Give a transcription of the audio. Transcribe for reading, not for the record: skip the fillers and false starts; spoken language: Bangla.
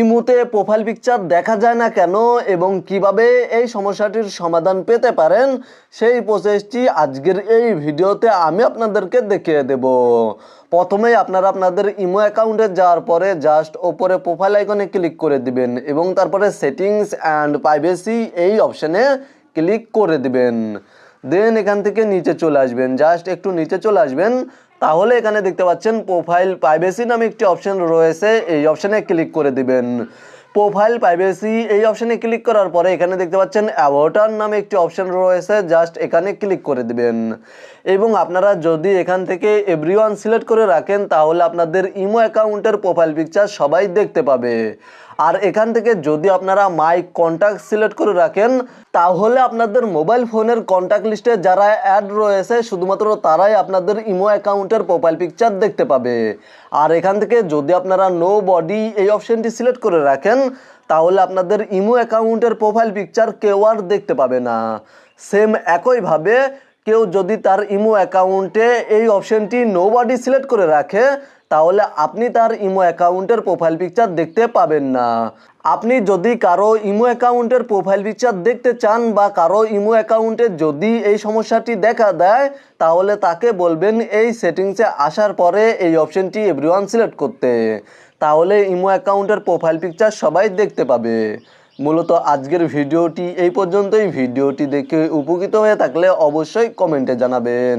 ইমোতে প্রোফাইল পিকচার দেখা যায় না কেন এবং কিভাবে এই সমস্যাটির সমাধান পেতে পারেন সেই প্রসেসটি আজকের এই ভিডিওতে আমি আপনাদেরকে দেখিয়ে দেব। প্রথমেই আপনারা আপনাদের ইমো অ্যাকাউন্টে যাওয়ার পরে জাস্ট ওপরে প্রোফাইল আইকনে ক্লিক করে দিবেন এবং তারপরে সেটিংস অ্যান্ড প্রাইভেসি এই অপশানে ক্লিক করে দিবেন। দেন এখান থেকে নিচে চলে আসবেন, জাস্ট একটু নিচে চলে আসবেন। তাহলে এখানে দেখতে পাচ্ছেন প্রোফাইল প্রাইভেসি নামে একটি অপশন রয়েছে, এই অপশানে ক্লিক করে দিবেন। প্রোফাইল প্রাইভেসি এই অপশানে ক্লিক করার পরে এখানে দেখতে পাচ্ছেন অ্যাভাটার নামে একটি অপশন রয়েছে, জাস্ট এখানে ক্লিক করে দিবেন। এবং আপনারা যদি এখান থেকে এভরিওয়ান সিলেক্ট করে রাখেন তাহলে আপনাদের ইমো অ্যাকাউন্টের প্রোফাইল পিকচার সবাই দেখতে পাবে। আর এখান থেকে যদি আপনারা মাই কন্ট্যাক্ট সিলেক্ট করে রাখেন তাহলে আপনাদের মোবাইল ফোনের কন্ট্যাক্ট লিস্টে যারা অ্যাড রয়েছে শুধুমাত্র তারাই আপনাদের ইমো অ্যাকাউন্টের প্রোফাইল পিকচার দেখতে পাবে। আর এখান থেকে যদি আপনারা নো বডি এই অপশনটি সিলেক্ট করে রাখেন তাহলে আপনাদের ইমো অ্যাকাউন্টের প্রোফাইল পিকচার কেউ আর দেখতে পাবে না। সেম একইভাবে কেউ যদি তার ইমো অ্যাকাউন্টে এই অপশনটি নো বডি সিলেক্ট করে রাখে তাহলে আপনি তার ইমো অ্যাকাউন্টের প্রোফাইল পিকচার দেখতে পাবেন না। আপনি যদি কারো ইমো অ্যাকাউন্টের প্রোফাইল পিকচার দেখতে চান বা কারো ইমো অ্যাকাউন্টে যদি এই সমস্যাটি দেখা দেয় তাহলে তাকে বলবেন এই সেটিংসে আসার পরে এই অপশনটি এভরিওয়ান সিলেক্ট করতে, তাহলে ইমো অ্যাকাউন্টের প্রোফাইল পিকচার সবাই দেখতে পাবে। মূলত আজকের ভিডিওটি এই পর্যন্তই। ভিডিওটি দেখে উপকৃত হয়ে থাকলে অবশ্যই কমেন্টে জানাবেন।